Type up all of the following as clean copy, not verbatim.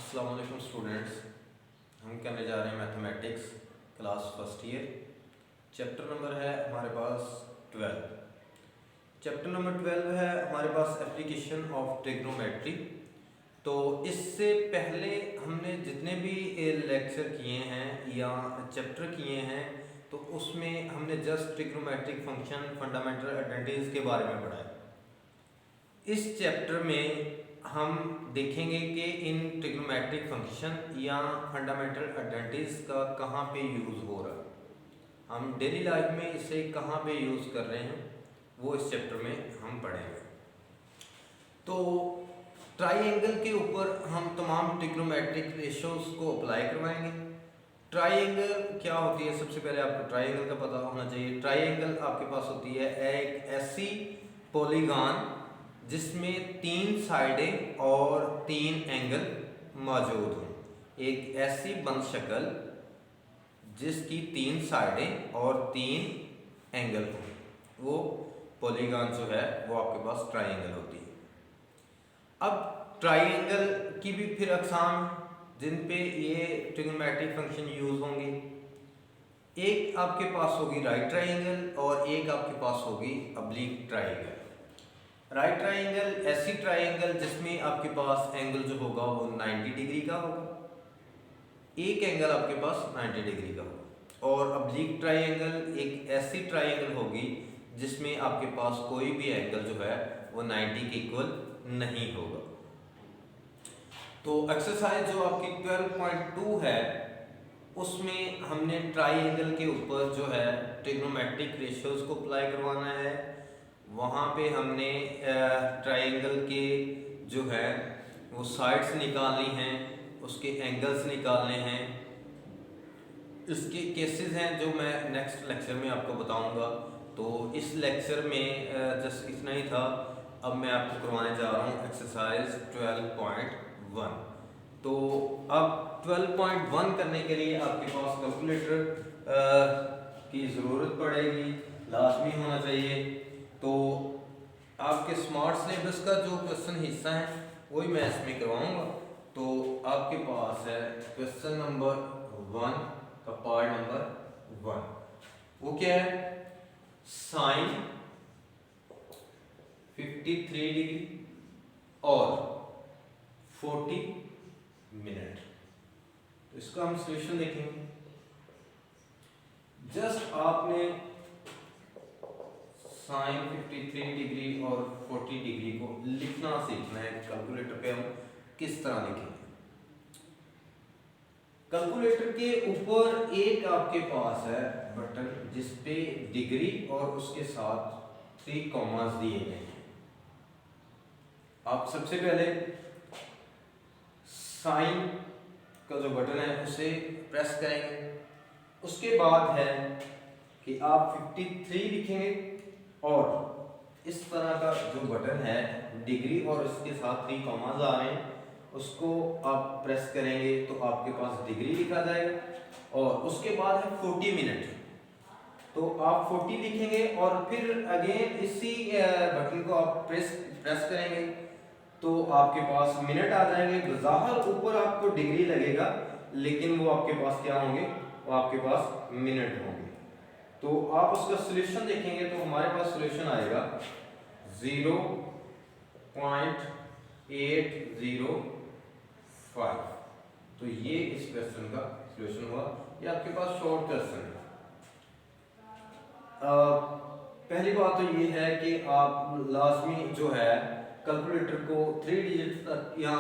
अस्सलाम वालेकुम स्टूडेंट्स। हम करने जा रहे हैं mathematics class first year. Chapter number है हमारे पास 12। चैप्टर नंबर 12 है हमारे पास एप्लीकेशन ऑफ ट्रिग्नोमेट्री। तो इससे पहले हमने जितने भी लेक्चर किए हैं या चैप्टर किए हैं तो उसमें हमने just trigonometric function fundamental identities के बारे में पढ़ा है। इस चैप्टर में हम देखेंगे कि इन ट्रिग्नोमेट्रिक फंक्शन या फंडामेंटल आइडेंटिटीज का कहाँ पे यूज़ हो रहा है, हम डेली लाइफ में इसे कहाँ पे यूज़ कर रहे हैं, वो इस चैप्टर में हम पढ़ेंगे। तो ट्राइंगल के ऊपर हम तमाम ट्रिग्नोमेट्रिक रेशियोज को अप्लाई करवाएंगे। ट्राइंगल क्या होती है, सबसे पहले आपको ट्राइंगल का पता होना चाहिए। ट्राइंगल आपके पास होती है एक ऐसी पॉलीगॉन जिसमें 3 साइडें और 3 एंगल मौजूद हों। एक ऐसी बंद शक्ल जिसकी 3 साइडें और 3 एंगल हों, वो पॉलीगॉन जो है वो आपके पास ट्राइंगल होती है। अब ट्राइंगल की भी फिर अक़साम जिन पे ये ट्रिग्नोमेट्रिक फंक्शन यूज़ होंगे। एक आपके पास होगी राइट ट्राइंगल और एक आपके पास होगी ऑब्लिक ट्राइंगल। राइट ट्राइंगल ऐसी ट्राइंगल जिसमें आपके पास एंगल जो होगा वो 90 डिग्री का होगा, एक एंगल आपके पास 90 डिग्री का होगा। और ऑब्लिक ट्राइंगल एक ऐसी ट्राइंगल होगी जिसमें आपके पास कोई भी एंगल जो है वो 90 के इक्वल नहीं होगा। तो एक्सरसाइज जो आपकी 12.2 है उसमें हमने ट्राइंगल के ऊपर जो है ट्रिग्नोमेट्रिक रेशियोज को अप्लाई करवाना है। वहाँ पे हमने ट्राइंगल के जो है वो साइड्स निकालनी हैं, उसके एंगल्स निकालने हैं। इसके केसेस हैं जो मैं नेक्स्ट लेक्चर में आपको बताऊंगा। तो इस लेक्चर में जस्ट इतना ही था। अब मैं आपको करवाने जा रहा हूँ एक्सरसाइज 12.1। तो अब 12.1 करने के लिए आपके पास कैलकुलेटर की ज़रूरत पड़ेगी, लाजमी होना चाहिए। तो आपके स्मार्ट सिलेबस का जो क्वेश्चन हिस्सा है वही मैं इसमें करवाऊंगा। तो आपके पास है क्वेश्चन नंबर 1 का पार्ट नंबर 1। वो क्या है, साइन 53 डिग्री और 40 मिनट। तो इसका हम सॉल्यूशन देखेंगे। जस्ट आपने साइन 53 डिग्री और 40 डिग्री को लिखना सीखना है। कैलकुलेटर पे हम किस तरह लिखेंगे। कैलकुलेटर के ऊपर एक आपके पास है बटन जिस पे डिग्री और उसके साथ 3 कॉमास दिए गए हैं। आप सबसे पहले साइन का जो बटन है उसे प्रेस करेंगे। उसके बाद है कि आप 53 लिखेंगे और इस तरह का जो बटन है डिग्री और इसके साथ 3 कॉमास आ रहे हैं उसको आप प्रेस करेंगे तो आपके पास डिग्री लिखा जाएगा। और उसके बाद है 40 मिनट। तो आप 40 लिखेंगे और फिर अगेन इसी बटन को आप प्रेस करेंगे तो आपके पास मिनट आ जाएंगे। बज़ाहिर ऊपर आपको डिग्री लगेगा लेकिन वो आपके पास क्या होंगे, वो आपके पास मिनट होंगे। तो आप उसका सॉल्यूशन देखेंगे तो हमारे पास सॉल्यूशन आएगा 0.805। तो ये इस क्वेश्चन का सॉल्यूशन हुआ। ये आपके पास शॉर्ट क्वेश्चन है। पहली बात तो ये है कि आप लाजमी जो है कैलकुलेटर को 3 डिजिट तक या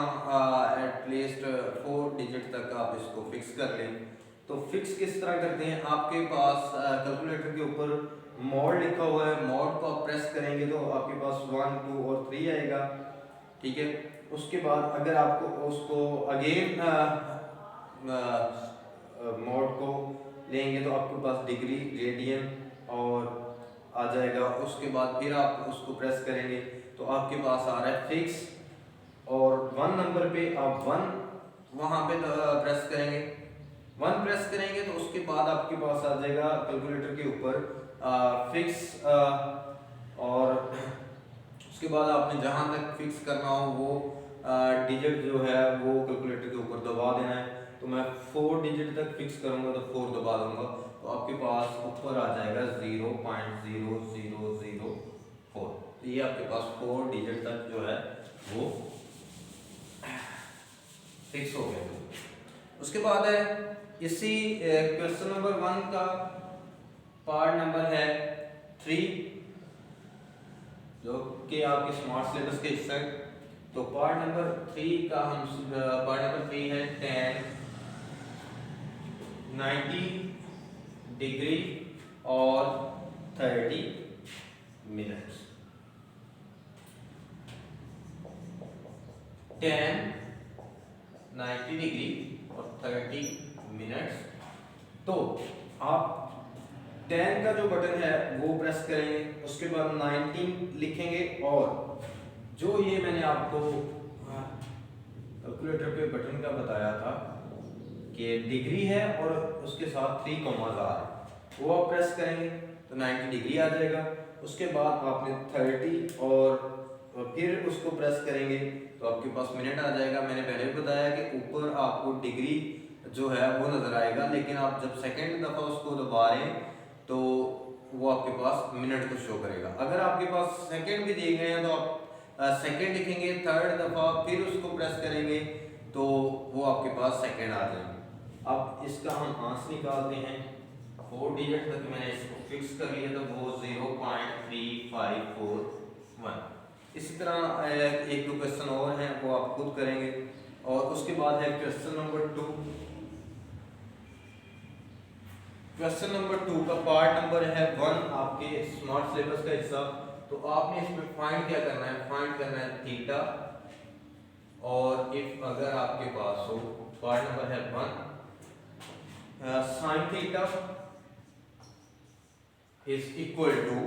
एटलीस्ट 4 डिजिट तक आप इसको फिक्स कर लें। तो फिक्स किस तरह करते हैं, आपके पास कैलकुलेटर के ऊपर मोड लिखा हुआ है, मोड को आप प्रेस करेंगे तो आपके पास 1, 2 और 3 आएगा, ठीक है। उसके बाद अगर आपको उसको अगेन मोड को लेंगे तो आपके पास डिग्री, रेडियन और आ जाएगा। उसके बाद फिर आप उसको प्रेस करेंगे तो आपके पास आ रहा है फिक्स और 1 नंबर पे आप 1 वहाँ पे प्रेस करेंगे। 1 प्रेस करेंगे तो उसके बाद आपके पास आ जाएगा कैलकुलेटर के ऊपर फिक्स और उसके बाद आपने जहाँ तक फिक्स करना हो वो डिजिट जो है वो कैलकुलेटर के ऊपर दबा देना है। तो मैं 4 डिजिट तक फिक्स करूँगा तो 4 दबा दूंगा, तो आपके पास ऊपर आ जाएगा 0.0004। तो ये आपके पास 4 डिजिट तक जो है वो फिक्स हो गया। उसके बाद है इसी क्वेश्चन नंबर 1 का पार्ट नंबर है 3, जो कि आपके स्मार्ट सिलेबस के हिस्सा है। तो पार्ट नंबर 3 का पार्ट नंबर 3 है 10, 90 डिग्री और 30 मिनट्स। 10, 90 डिग्री और 30 मिनट्स। तो आप 10 का जो बटन है वो प्रेस करेंगे, उसके बाद 19 लिखेंगे और जो ये मैंने आपको कैलकुलेटर पे बटन का बताया था कि डिग्री है और उसके साथ 3 कॉमास आ रहे हैं, वो आप प्रेस करेंगे तो 90 डिग्री आ जाएगा। उसके बाद आपने 30 और फिर उसको प्रेस करेंगे तो आपके पास मिनट आ जाएगा। मैंने पहले भी बताया कि ऊपर आपको डिग्री जो है वो नजर आएगा, लेकिन आप जब सेकेंड दफा उसको दबा रहे हैं तो वो आपके पास मिनट को शो करेगा। अगर आपके पास सेकेंड भी दिए गए हैं तो आप सेकेंड लिखेंगे, थर्ड दफा फिर उसको प्रेस करेंगे तो वो आपके पास सेकेंड आ जाएंगे। अब इसका हम आंसर निकालते हैं। 4 डिजिट तक मैंने इसको फिक्स कर लिया तो वो 0.3541। इसी तरह एक दो क्वेश्चन और हैं वो आप खुद करेंगे। और उसके बाद है क्वेश्चन नंबर 2। क्वेश्चन नंबर 2 का पार्ट नंबर है 1 आपके स्मार्ट सिलेबस का हिस्सा। तो आपने इसमें फाइंड क्या करना है, फाइंड करना है थीटा, और इफ अगर आपके पास हो पार्ट नंबर है 1 sine theta is equal to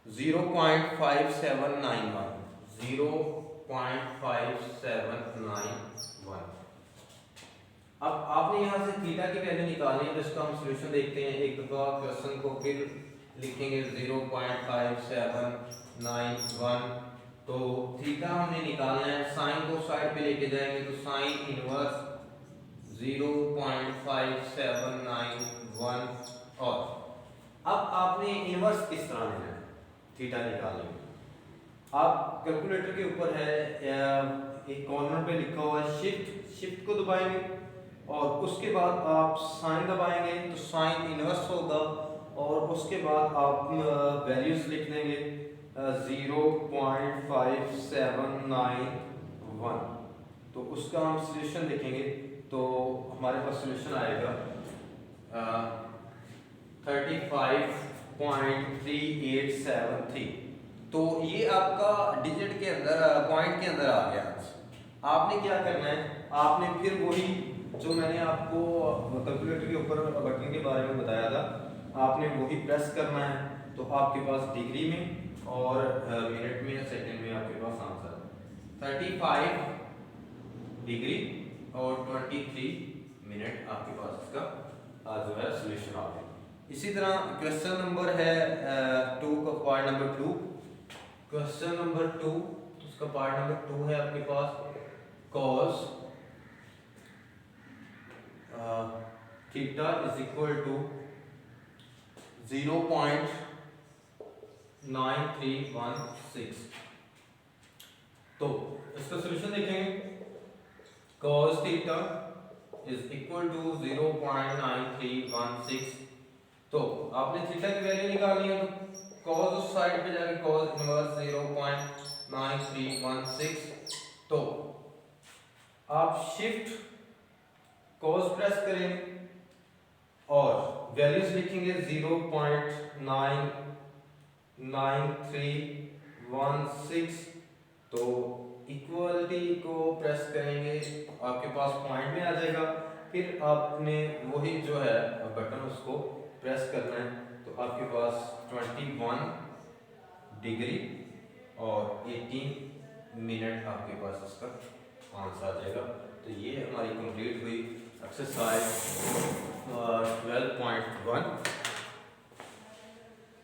0.5791। 0.5791। अब आपने यहाँ से थीटा की वैल्यू निकालनी है, जिसका हम सॉल्यूशन देखते हैं। एक दफा क्वेश्चन को फिर लिखेंगे 0.5791। तो थीटा हमने निकालना है, साइन को साइड पे लेके जाएंगे तो साइन इनवर्स 0.5791। और अब आपने इनवर्स किस तरह लेना है थीटा निकालने में। आप कैलकुलेटर के ऊपर है एक कॉर्नर पे लिखा हुआ है शिफ्ट को दबाएंगे और उसके बाद आप साइन दबाएंगे तो साइन इनवर्स होगा, और उसके बाद आप वैल्यूज लिख देंगे 0.5791। तो उसका हम सॉल्यूशन देखेंगे तो हमारे पास सॉल्यूशन आएगा 35.3873। तो ये आपका डिजिट के अंदर पॉइंट के अंदर आ गया। आपने क्या करना है, आपने फिर वही जो मैंने आपको कैलकुलेटर के ऊपर बटन के बारे में बताया था, आपने वही प्रेस करना है तो आपके पास डिग्री में और मिनट में या सेकंड में आपके पास आंसर 35 डिग्री और 23 मिनट आपके पास इसका जो है सॉल्यूशन आ गया। इसी तरह क्वेश्चन नंबर है 2 का पार्ट नंबर 2। क्वेश्चन नंबर 2 उसका पार्ट नंबर 2 है आपके पास cos theta is equal to 0.9316। तो इसका सॉल्यूशन देखेंगे। cos theta is equal to 0.9316। तो आपने थीटा की वैल्यू निकालनी है तो cos उस साइड पे जाके cos इनवर्स 0.9316। तो आप शिफ्ट cos प्रेस करेंगे और वैल्यूज लिखेंगे 0.9316। तो इक्वलिटी को प्रेस करेंगे आपके पास पॉइंट में आ जाएगा। फिर आपने वही जो है बटन उसको प्रेस करना है तो आपके पास 21 डिग्री और 18 मिनट आपके पास इसका आंसर आ जाएगा। तो ये हमारी कंप्लीट हुई एक्सरसाइज 12.1।